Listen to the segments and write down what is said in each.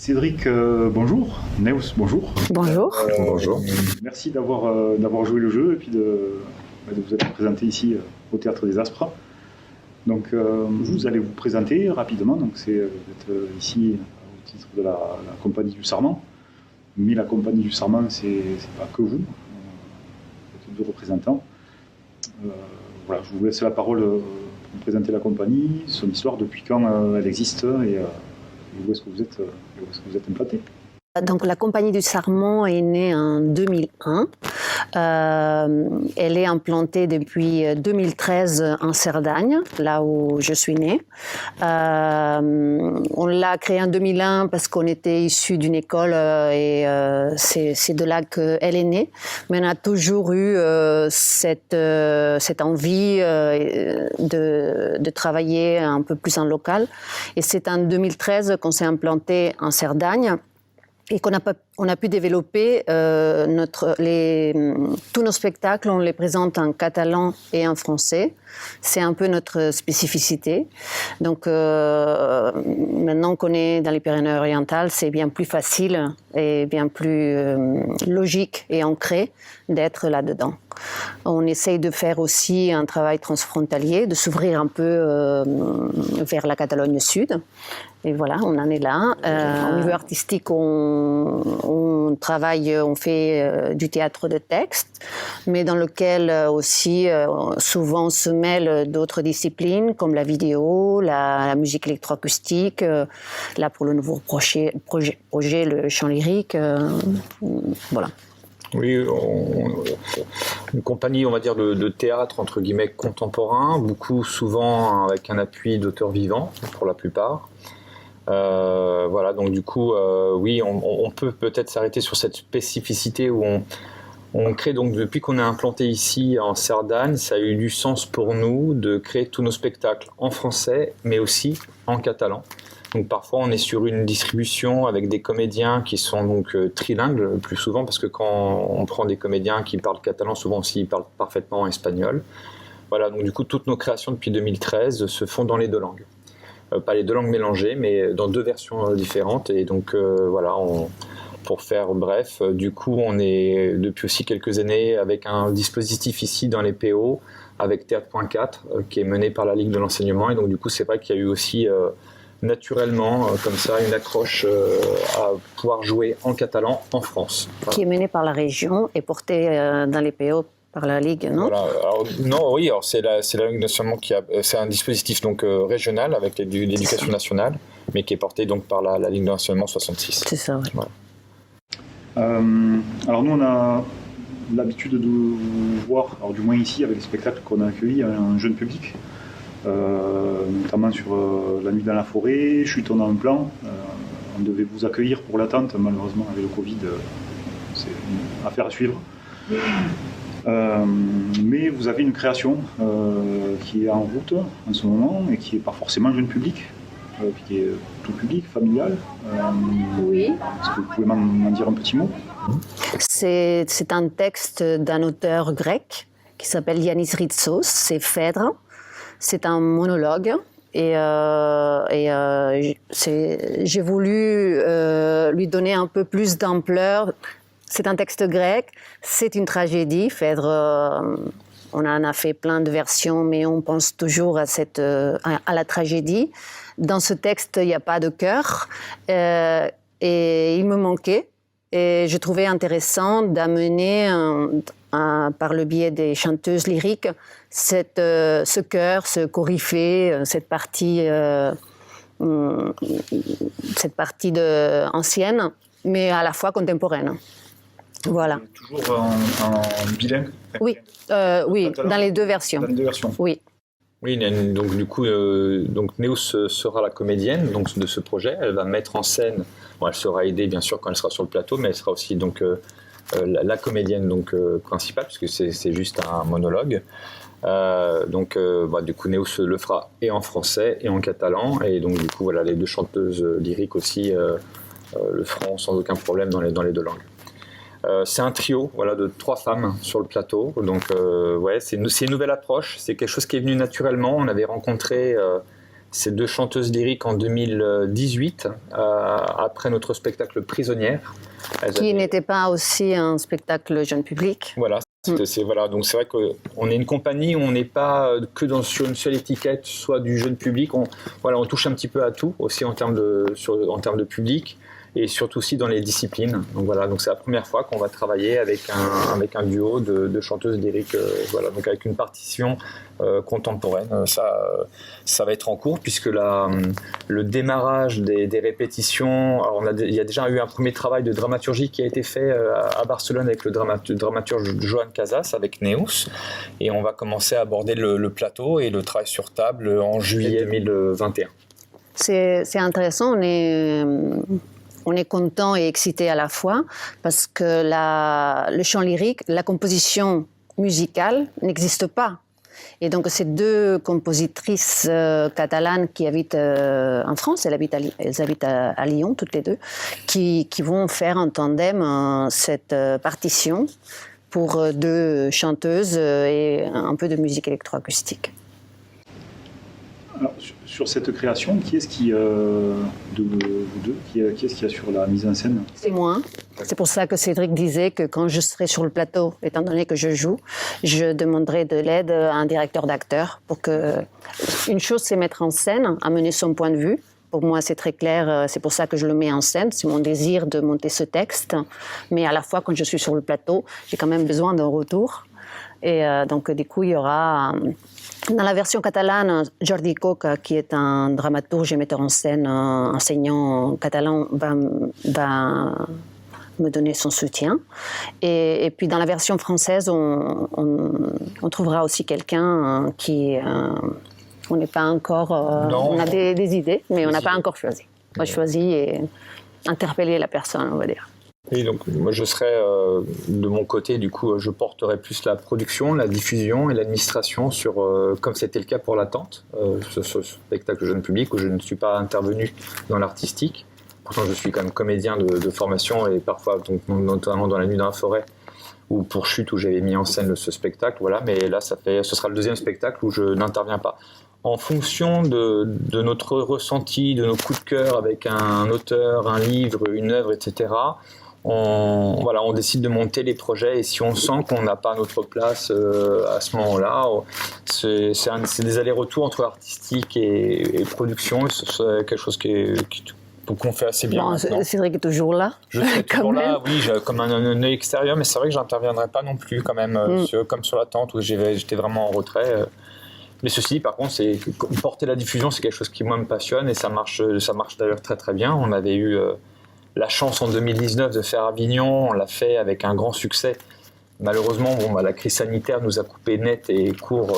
Cédric, bonjour. Neus, bonjour. Bonjour. Bonjour. Merci d'avoir joué le jeu et puis de vous être présenté ici au Théâtre des Aspres. Donc, vous allez vous présenter rapidement. Donc, vous êtes ici au titre de la Compagnie du Sarment. Mais la Compagnie du Sarment, c'est pas que vous. Vous êtes deux représentants. Voilà, je vous laisse la parole pour présenter la compagnie, son histoire, depuis quand elle existe et où est-ce que vous êtes implanté. Donc la Compagnie du Sarment est née en 2001. Elle est implantée depuis 2013 en Cerdagne, là où je suis née. On l'a créée en 2001 parce qu'on était issus d'une école et c'est de là qu'elle est née. Mais on a toujours eu cette envie de travailler un peu plus en local. Et c'est en 2013 qu'on s'est implanté en Cerdagne. Et on a pu développer tous nos spectacles, on les présente en catalan et en français. C'est un peu notre spécificité. Donc maintenant qu'on est dans les Pyrénées-Orientales, c'est bien plus facile et bien plus logique et ancré d'être là-dedans. On essaye de faire aussi un travail transfrontalier, de s'ouvrir un peu vers la Catalogne Sud. Et voilà, on en est là. Au niveau artistique, on travaille, on fait du théâtre de texte, mais dans lequel aussi souvent se mêlent d'autres disciplines comme la vidéo, la musique électroacoustique, là pour le nouveau projet le chant lyrique, voilà. Oui, une compagnie, on va dire, de théâtre, entre guillemets, contemporain, souvent avec un appui d'auteurs vivants, pour la plupart. Voilà, donc du coup, oui, on peut peut-être s'arrêter sur cette spécificité où on crée, donc depuis qu'on est implanté ici en Cerdagne, ça a eu du sens pour nous de créer tous nos spectacles en français, mais aussi en catalan. Donc parfois on est sur une distribution avec des comédiens qui sont donc trilingues le plus souvent, parce que quand on prend des comédiens qui parlent catalan, souvent aussi ils parlent parfaitement espagnol. Voilà, donc du coup toutes nos créations depuis 2013 se font dans les deux langues. Pas les deux langues mélangées, mais dans deux versions différentes. Et donc voilà, pour faire bref, du coup on est depuis aussi quelques années avec un dispositif ici dans les PO, avec Théâtre.4, qui est mené par la Ligue de l'enseignement. Et donc du coup c'est vrai qu'il y a eu aussi naturellement, comme ça, une accroche à pouvoir jouer en catalan en France. Voilà. Qui est menée par la région et portée dans les PO par la Ligue, non? Voilà. Alors, non, oui, alors c'est la Ligue nationale c'est un dispositif donc régional avec l'éducation nationale, mais qui est porté donc par la Ligue de l'enseignement 66. C'est ça, oui. Voilà. Alors nous, on a l'habitude de voir, alors du moins ici, avec les spectacles qu'on a accueillis, un jeune public. Notamment sur La Nuit dans la forêt, Chute dans un plan. On devait vous accueillir pour l'attente, malheureusement avec le Covid, c'est une affaire à suivre. Mais vous avez une création qui est en route en ce moment et qui n'est pas forcément jeune public, qui est tout public, familial. Oui. Est-ce que vous pouvez m'en dire un petit mot? C'est un texte d'un auteur grec qui s'appelle Yannis Ritsos, c'est Phèdre. C'est un monologue et j'ai voulu lui donner un peu plus d'ampleur. C'est un texte grec, c'est une tragédie. Phèdre, on en a fait plein de versions, mais on pense toujours à la tragédie. Dans ce texte, il n'y a pas de chœur et il me manquait. Et je trouvais intéressant d'amener par le biais des chanteuses lyriques ce chœur, ce coryphée, cette partie ancienne, mais à la fois contemporaine. Voilà. Toujours en bilingue? Oui, oui, dans les deux versions. Dans les deux versions. Oui. Oui, donc du coup, donc Neus sera la comédienne donc, de ce projet. Elle va mettre en scène, bon, elle sera aidée bien sûr quand elle sera sur le plateau, mais elle sera aussi donc la comédienne donc principale, puisque c'est juste un monologue. Du coup Neus le fera et en français et en catalan, et donc du coup voilà, les deux chanteuses lyriques aussi le feront sans aucun problème dans les deux langues. C'est un trio, voilà, de 3 femmes sur le plateau. Donc, ouais, c'est une nouvelle approche. C'est quelque chose qui est venu naturellement. On avait rencontré ces 2 chanteuses lyriques en 2018, après notre spectacle Prisonnière. Qui n'était pas aussi un spectacle jeune public. Voilà. Voilà, donc c'est vrai qu'on est une compagnie où on n'est pas que sur une seule étiquette, soit du jeune public. On touche un petit peu à tout, aussi en termes de public, et surtout aussi dans les disciplines. Donc voilà, donc c'est la première fois qu'on va travailler avec un duo de chanteuses lyriques, voilà, donc avec une partition contemporaine. Ça va être en cours, puisque le démarrage des répétitions, alors il y a déjà eu un premier travail de dramaturgie qui a été fait à Barcelone avec le dramaturge Joan Casas, avec Neus, et on va commencer à aborder le plateau et le travail sur table en juillet 2021. C'est intéressant, on est content et excité à la fois, parce que le chant lyrique, la composition musicale n'existe pas. Et donc, ces 2 compositrices catalanes qui habitent en France, elles habitent à Lyon, toutes les 2, qui vont faire en tandem cette partition pour 2 chanteuses et un peu de musique électroacoustique. Alors, sur cette création, qui est-ce qui, de vous deux, qui est-ce qui a sur la mise en scène? C'est moi. C'est pour ça que Cédric disait que quand je serai sur le plateau, étant donné que je joue, je demanderai de l'aide à un directeur d'acteur pour que... Une chose, c'est mettre en scène, amener son point de vue. Pour moi, c'est très clair, c'est pour ça que je le mets en scène, c'est mon désir de monter ce texte. Mais à la fois, quand je suis sur le plateau, j'ai quand même besoin d'un retour. Et donc, du coup, il y aura... Dans la version catalane, Jordi Coca, qui est un dramaturge et metteur en scène, enseignant catalan, va me donner son soutien. Et puis dans la version française, on trouvera aussi quelqu'un qui... on n'est pas encore... on a des idées, mais on n'a pas encore choisi. On a choisi et interpellé la personne, on va dire. Et donc, moi, je serai de mon côté, du coup, je porterai plus la production, la diffusion et l'administration sur, comme c'était le cas pour l'Attente, ce spectacle jeune public où je ne suis pas intervenu dans l'artistique. Pourtant, je suis quand même comédien de formation et parfois, donc, notamment dans La Nuit dans la forêt ou pour Chute où j'avais mis en scène ce spectacle. Voilà, mais là, ce sera le 2e spectacle où je n'interviens pas. En fonction de notre ressenti, de nos coups de cœur avec un auteur, un livre, une œuvre, etc., on décide de monter les projets et si on sent qu'on n'a pas notre place à ce moment-là, c'est des allers-retours entre artistique et production. C'est quelque chose qu'on fait assez bien. Bon, Cédric est toujours là. Je serai toujours là, oui, comme un œil extérieur, mais c'est vrai que j'interviendrai pas non plus quand même, comme sur l'Attente où j'étais vraiment en retrait. Mais ceci, par contre, c'est porter la diffusion, c'est quelque chose qui moi me passionne et ça marche d'ailleurs très très bien. On avait eu la chance en 2019 de faire Avignon, on l'a fait avec un grand succès. Malheureusement, la crise sanitaire nous a coupé net et court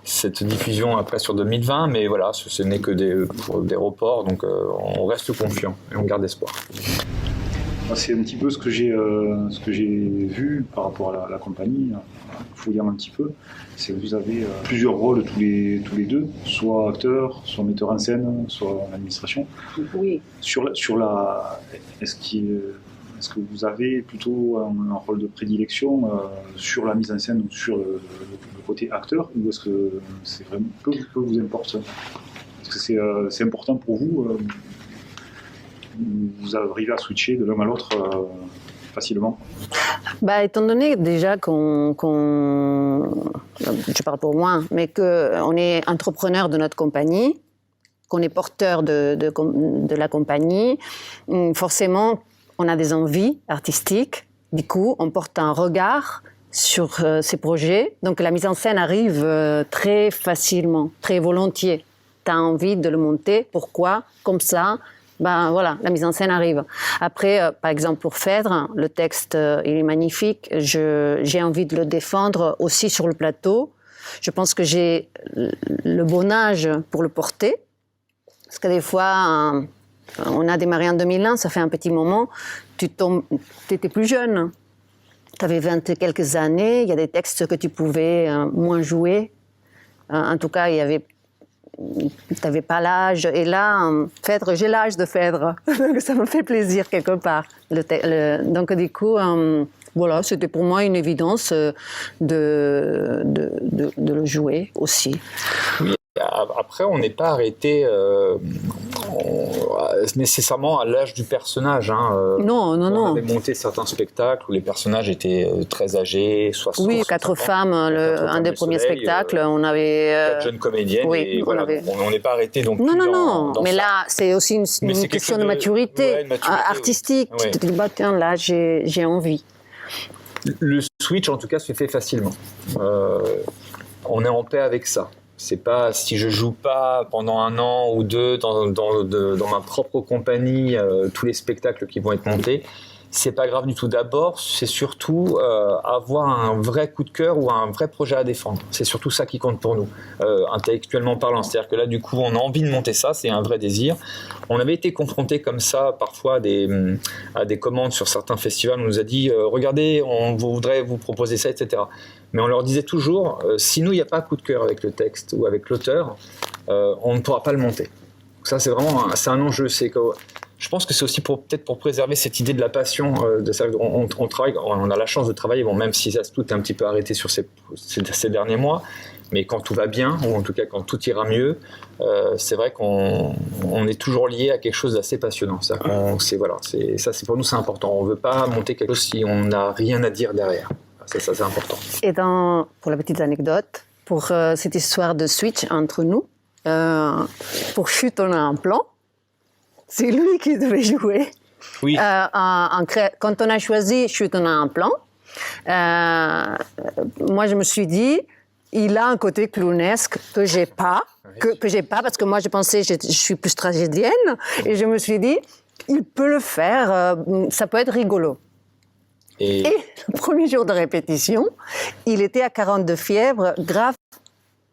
cette diffusion après sur 2020, mais voilà, ce n'est que des reports, donc on reste confiant et on garde espoir. C'est un petit peu ce que j'ai vu par rapport à la compagnie. Il faut dire un petit peu. C'est que vous avez plusieurs rôles tous les 2, soit acteur, soit metteur en scène, soit en administration. Oui. Est-ce que vous avez plutôt un rôle de prédilection sur la mise en scène ou sur le côté acteur, ou est-ce que c'est vraiment peu vous importe? Est-ce que c'est important pour vous? Vous arrivez à switcher de l'un à l'autre facilement? Étant donné déjà je parle pour moi, mais qu'on est entrepreneur de notre compagnie, qu'on est porteur de la compagnie, forcément, on a des envies artistiques. Du coup, on porte un regard sur ces projets. Donc, la mise en scène arrive très facilement, très volontiers. Tu as envie de le monter. Pourquoi? Comme ça, voilà, la mise en scène arrive. Après, par exemple, pour Phèdre, le texte, il est magnifique. J'ai envie de le défendre aussi sur le plateau. Je pense que j'ai le bon âge pour le porter. Parce que des fois, on a démarré en 2001, ça fait un petit moment. Tu étais plus jeune. Tu avais 20 et quelques années. Il y a des textes que tu pouvais moins jouer. En tout cas, tu n'avais pas l'âge. Et là, Phèdre, j'ai l'âge de Phèdre. Donc ça me fait plaisir quelque part. Donc du coup, voilà, c'était pour moi une évidence de le jouer aussi. après, on n'est pas arrêté nécessairement à l'âge du personnage. Non. On avait monté certains spectacles où les personnages étaient très âgés, 60 Oui, 4 femmes, un des premiers spectacles, on avait... 4 jeunes comédiennes, oui, et voilà, on n'est pas arrêté donc. Non, mais ça. là, c'est aussi une question de maturité, ouais, artistique. Oui. Tu te dis, bah, tiens, là, j'ai envie. Le switch, en tout cas, se fait facilement. On est en paix avec ça. C'est pas si je joue pas pendant 1 an ou 2 dans ma propre compagnie tous les spectacles qui vont être montés, c'est pas grave du tout. D'abord, c'est surtout avoir un vrai coup de cœur ou un vrai projet à défendre. C'est surtout ça qui compte pour nous, intellectuellement parlant. C'est-à-dire que là, du coup, on a envie de monter ça, c'est un vrai désir. On avait été confrontés comme ça parfois à des commandes sur certains festivals. On nous a dit regardez, on voudrait vous proposer ça, etc. Mais on leur disait toujours si nous, il n'y a pas coup de cœur avec le texte ou avec l'auteur, on ne pourra pas le monter. Donc ça, c'est vraiment un enjeu. Je pense que c'est aussi peut-être pour préserver cette idée de la passion. On travaille, on a la chance de travailler, bon, même si ça tout est un petit peu arrêté sur ces derniers mois, mais quand tout va bien, ou en tout cas quand tout ira mieux, c'est vrai qu'on est toujours lié à quelque chose d'assez passionnant. Ça, pour nous, c'est important. On ne veut pas monter quelque chose si on n'a rien à dire derrière. Ça, c'est important. Et pour la petite anecdote, pour cette histoire de switch entre nous, pour Chut, on a un plan. C'est lui qui devait jouer. Oui. Quand on a choisi Chut, on a un plan, moi je me suis dit, il a un côté clownesque que j'ai pas, parce que moi je pensais je suis plus tragédienne, et je me suis dit, il peut le faire, ça peut être rigolo. Et le premier jour de répétition, il était à 42 fièvre, grave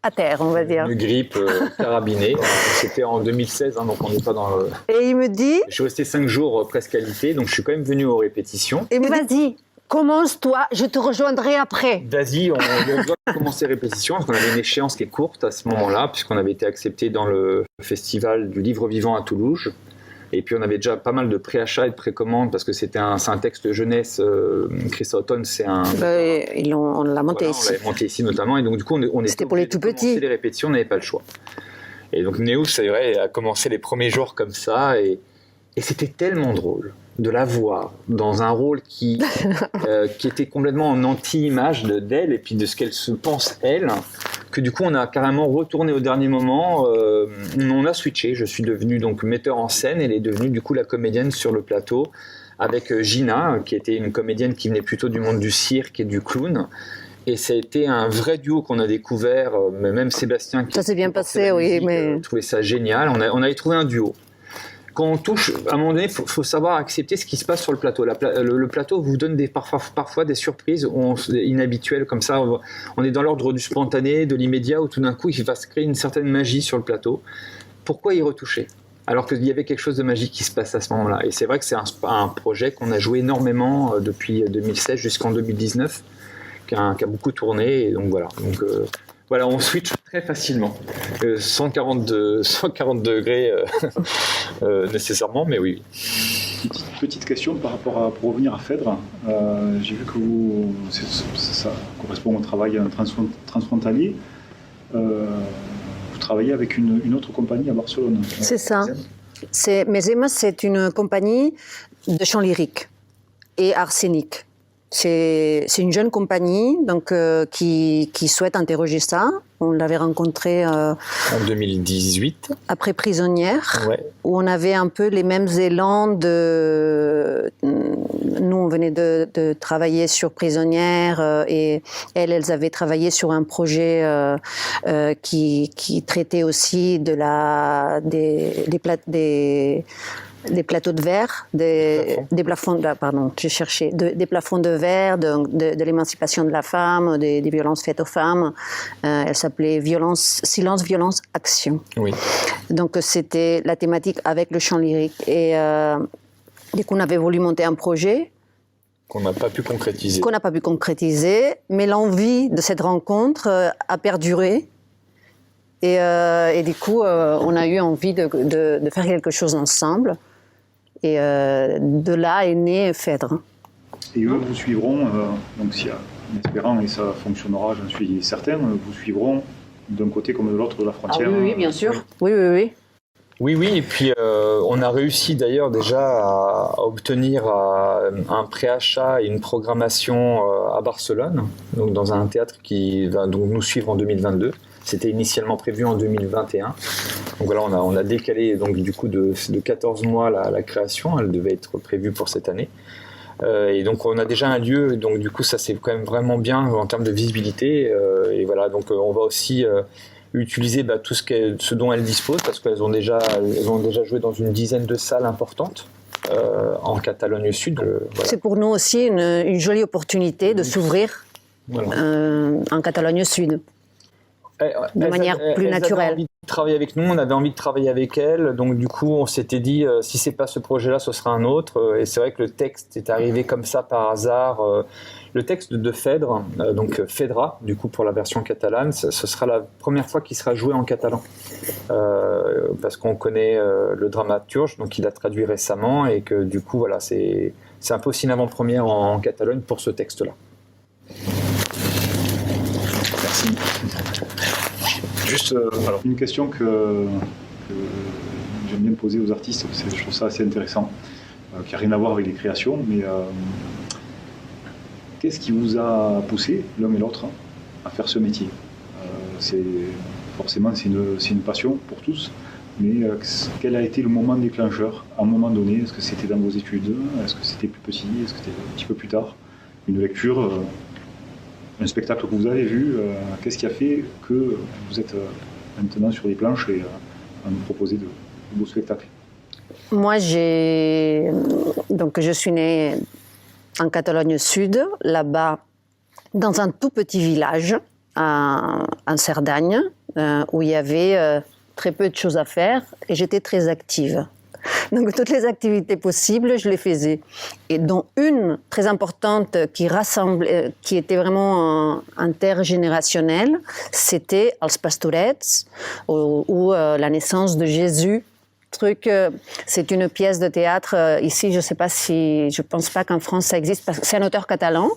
à terre, on va dire. Une grippe carabinée. C'était en 2016, donc on n'est pas dans le... Et il me dit... Je suis resté 5 jours presque alité, donc je suis quand même venu aux répétitions. Et vas-y, commence-toi, je te rejoindrai après. Vas-y, on doit commencer les répétitions, parce qu'on avait une échéance qui est courte à ce moment-là, puisqu'on avait été accepté dans le festival du livre vivant à Toulouse. Et puis on avait déjà pas mal de préachats et de précommandes parce que c'est un texte jeunesse. Chris Houghton, c'est un. On l'a monté ici. On l'avait monté ici notamment, et donc du coup c'était pour les tout petits. Les répétitions, on n'avait pas le choix. Et donc Néo, c'est vrai, a commencé les premiers jours comme ça, et c'était tellement drôle de la voir dans un rôle qui était complètement en anti-image d'elle et puis de ce qu'elle se pense elle, que du coup on a carrément retourné au dernier moment, on a switché, je suis devenu donc metteur en scène, elle est devenue du coup la comédienne sur le plateau, avec Gina, qui était une comédienne qui venait plutôt du monde du cirque et du clown. Et ça a été un vrai duo qu'on a découvert, même Sébastien qui ça s'est bien passé, oui, mais trouvait ça génial, on avait trouvé un duo. Quand on touche, à un moment donné, il faut savoir accepter ce qui se passe sur le plateau. Le plateau vous donne parfois des surprises inhabituelles, comme ça. On est dans l'ordre du spontané, de l'immédiat, où tout d'un coup, il va se créer une certaine magie sur le plateau. Pourquoi y retoucher ? Alors qu'il y avait quelque chose de magique qui se passe à ce moment-là. Et c'est vrai que c'est un projet qu'on a joué énormément depuis 2016 jusqu'en 2019, qui a beaucoup tourné. Et donc voilà. Voilà, on switch très facilement. 140 degrés nécessairement, mais oui. Petite question par rapport pour revenir à Phèdre. J'ai vu que ça correspond au travail transfrontalier. Vous travaillez avec une autre compagnie à Barcelone. C'est ça. Mesema, c'est une compagnie de chant lyrique et arsénique. C'est une jeune compagnie donc, qui souhaite interroger ça. On l'avait rencontré en 2018. Après Prisonnière, ouais. Où on avait un peu les mêmes élans de... Nous, on venait de travailler sur Prisonnière et elles avaient travaillé sur un projet qui traitait aussi de des plateaux de verre, des plafonds, pardon, j'ai cherché, des plafonds de verre, de l'émancipation de la femme, des violences faites aux femmes. Elle s'appelait Silence, Violence, Action. Oui. Donc c'était la thématique avec le chant lyrique. Et dès qu'on avait voulu monter un projet, qu'on n'a pas pu concrétiser. Mais l'envie de cette rencontre a perduré. Et du coup, on a eu envie de faire quelque chose ensemble. Et de là est né Phèdre. Et eux vous suivront, donc en espérant, et ça fonctionnera, j'en suis certain, vous suivront d'un côté comme de l'autre de la frontière. Oui, bien sûr. Oui. Oui, et puis on a réussi d'ailleurs déjà à obtenir un préachat et une programmation à Barcelone, donc dans un théâtre qui va donc nous suivre en 2022. C'était initialement prévu en 2021. Donc voilà, on a décalé donc du coup de 14 mois la création. Elle devait être prévue pour cette année. Et donc on a déjà un lieu, donc du coup ça c'est quand même vraiment bien en termes de visibilité. Et voilà, donc on va aussi utiliser tout ce dont elles disposent, parce qu'elles ont déjà joué dans une dizaine de salles importantes en Catalogne Sud. Voilà. C'est pour nous aussi une jolie opportunité de s'ouvrir en Catalogne Sud. De manière plus naturelle. Elles avaient envie de travailler avec nous, on avait envie de travailler avec elles, donc du coup on s'était dit si c'est pas ce projet-là, ce sera un autre. Et c'est vrai que le texte est arrivé comme ça par hasard. Le texte de Phèdre, donc Phèdra, du coup pour la version catalane, ce sera la première fois qu'il sera joué en catalan, parce qu'on connaît le dramaturge, donc il a traduit récemment, et que du coup voilà, c'est un peu aussi une avant-première en Catalogne pour ce texte-là. Merci. Juste alors, une question que j'aime bien poser aux artistes, parce que je trouve ça assez intéressant, qui n'a rien à voir avec les créations, mais qu'est-ce qui vous a poussé, l'un et l'autre, à faire ce métier? Forcément, c'est une passion pour tous, mais quel a été le moment déclencheur à un moment donné? Est-ce que c'était dans vos études? Est-ce que c'était plus petit? Est-ce que c'était un petit peu plus tard? Une lecture, un spectacle que vous avez vu? Qu'est-ce qui a fait que vous êtes maintenant sur les planches et à nous proposer de beaux spectacles? Moi, je suis née en Catalogne Sud, là-bas, dans un tout petit village, en Cerdagne, où il y avait très peu de choses à faire, et j'étais très active. Donc toutes les activités possibles, je les faisais. Et dont une très importante qui rassemblait, qui était vraiment intergénérationnelle, c'était Els Pastorets, ou la naissance de Jésus. C'est une pièce de théâtre, ici je pense pas qu'en France ça existe, parce que c'est un auteur catalan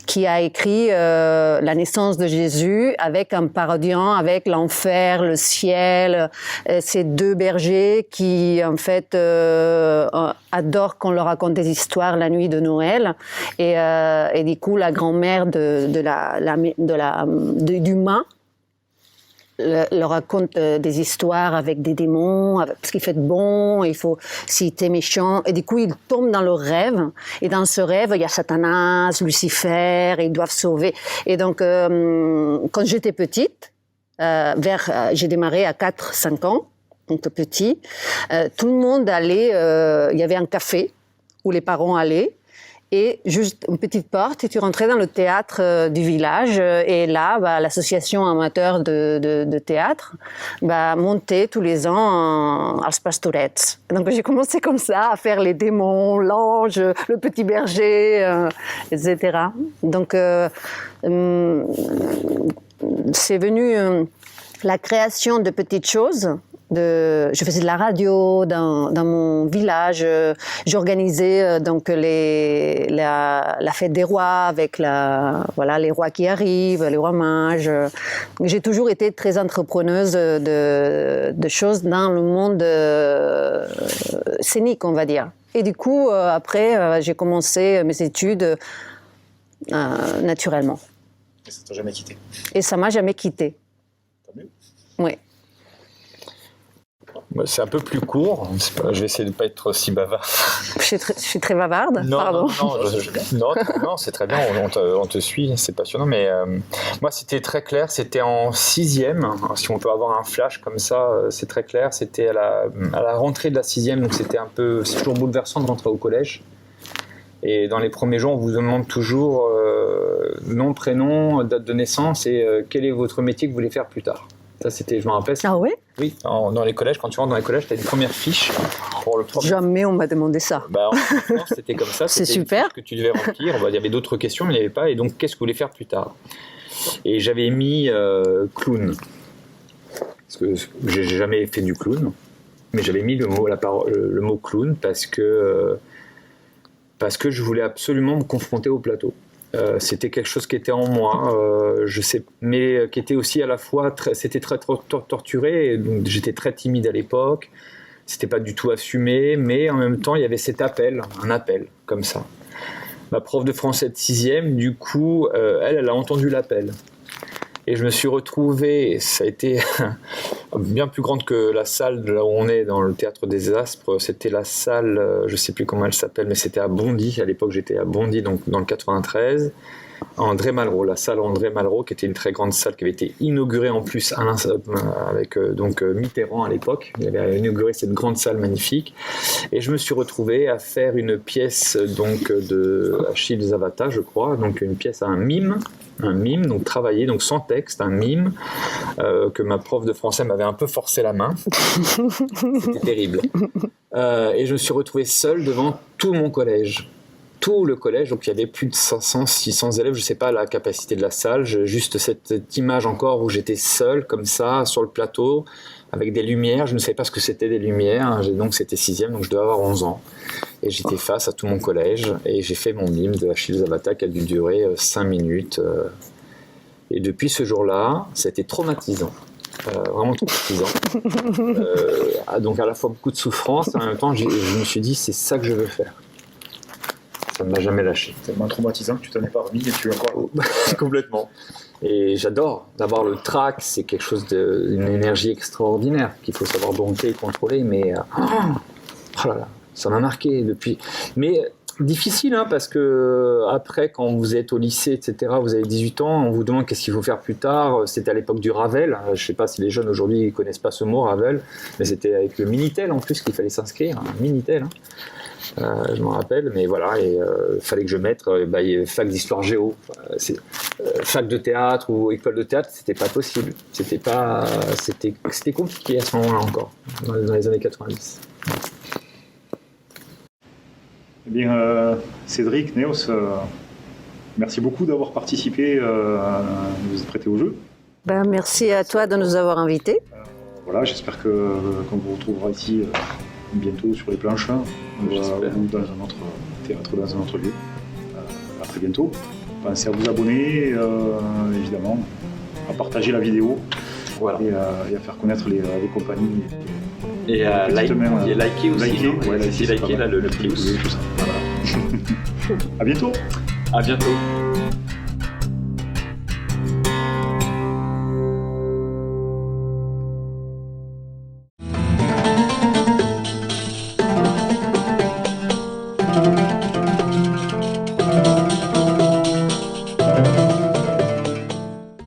qui a écrit la naissance de Jésus avec un parodiant avec l'enfer, le ciel, ces deux bergers qui en fait adorent qu'on leur raconte des histoires la nuit de Noël, et du coup la grand-mère du mât leur raconte des histoires avec des démons, parce qu'il fait bon, il faut, si t'es méchant, et du coup ils tombent dans leur rêve, et dans ce rêve il y a Satanas, Lucifer, et ils doivent sauver. Et donc quand j'étais petite, j'ai démarré à 4-5 ans, donc petit, tout le monde allait, il y avait un café où les parents allaient, et juste une petite porte, et tu rentrais dans le théâtre du village, et là, l'association amateur de théâtre montait tous les ans als Pastorets. Donc j'ai commencé comme ça à faire les démons, l'ange, le petit berger, etc. Donc c'est venu la création de petites choses. Je faisais de la radio dans mon village, j'organisais donc la fête des rois avec les rois qui arrivent, les rois mages. J'ai toujours été très entrepreneuse de choses dans le monde scénique, on va dire. Et du coup, après, j'ai commencé mes études naturellement. Et ça t'a jamais quitté? Et ça m'a jamais quitté. Tant mieux. Oui. C'est un peu plus court. Je vais essayer de ne pas être si bavard. Je suis très bavarde. Non, pardon. Non, c'est très bien. On te suit, c'est passionnant. Mais moi, c'était très clair. C'était en 6e. Si on peut avoir un flash comme ça, c'est très clair. C'était à la rentrée de la 6e. Donc c'est toujours bouleversant de rentrer au collège. Et dans les premiers jours, on vous demande toujours nom, prénom, date de naissance et quel est votre métier que vous voulez faire plus tard. Ça, c'était, je me rappelle. Ah oui? Oui, dans les collèges, quand tu rentres dans les collèges, tu as une première fiche pour le premier. Jamais on m'a demandé ça. En France, c'était comme ça. C'est c'était super. Une fiche que tu devais remplir. Il y avait d'autres questions, mais il n'y avait pas. Et donc, qu'est-ce que vous voulez faire plus tard? Et j'avais mis clown. Parce que j'ai jamais fait du clown. Mais j'avais mis le mot clown parce que je voulais absolument me confronter au plateau. C'était quelque chose qui était en moi, je sais, mais qui était aussi à la fois c'était très torturé. Donc j'étais très timide à l'époque. C'était pas du tout assumé, mais en même temps il y avait cet appel, un appel comme ça. Ma prof de français de 6e, du coup, elle a entendu l'appel. Et je me suis retrouvé, ça a été bien plus grande que la salle de là où on est dans le Théâtre des Aspres. C'était la salle, je ne sais plus comment elle s'appelle, mais c'était à Bondy. À l'époque, j'étais à Bondy, donc dans le 93. André Malraux, la salle André Malraux, qui était une très grande salle qui avait été inaugurée en plus avec Mitterrand à l'époque. Il avait inauguré cette grande salle magnifique. Et je me suis retrouvé à faire une pièce donc, de Achille Zavata, je crois, donc une pièce à un mime, donc travaillé, donc sans texte, un mime, que ma prof de français m'avait un peu forcé la main. C'était terrible. Et je me suis retrouvé seul devant tout mon collège. Tout le collège, donc il y avait plus de 500, 600 élèves, je ne sais pas la capacité de la salle, juste cette image encore où j'étais seul, comme ça, sur le plateau, avec des lumières, je ne savais pas ce que c'était des lumières, donc c'était 6e, donc je devais avoir 11 ans. Et j'étais face à tout mon collège, et j'ai fait mon mime de Achille Zavata qui a dû durer 5 minutes. Et depuis ce jour-là, ça a été traumatisant. Vraiment traumatisant. Donc à la fois beaucoup de souffrance, et en même temps je me suis dit c'est ça que je veux faire. Ça ne m'a jamais lâché. C'est tellement traumatisant que tu t'en es pas remis et tu es encore... Complètement. Et j'adore d'avoir le trac, c'est quelque chose d'une énergie extraordinaire qu'il faut savoir dompter et contrôler, mais oh là là, ça m'a marqué depuis. Mais difficile, hein, parce que après, quand vous êtes au lycée, etc., vous avez 18 ans, on vous demande qu'est-ce qu'il faut faire plus tard. C'était à l'époque du Ravel. Je ne sais pas si les jeunes aujourd'hui ne connaissent pas ce mot, Ravel, mais c'était avec le Minitel en plus qu'il fallait s'inscrire, un Minitel. Hein. Je m'en rappelle, mais voilà, et fallait que je mette fac d'histoire géo, fac de théâtre ou école de théâtre, c'était pas possible, c'était compliqué à ce moment-là encore, dans les années 90. Eh bien, Cédric, Néos, merci beaucoup d'avoir participé, de vous être prêté au jeu. Merci à toi de nous avoir invités. Voilà, j'espère qu'on vous retrouvera ici bientôt sur les planches ou dans un autre théâtre, dans un autre lieu. À très bientôt. Pensez à vous abonner, évidemment, à partager la vidéo, voilà. et à faire connaître les compagnies. Et à liker aussi. Liker là, le petit pouce. Tout ça. Voilà. À bientôt. À bientôt.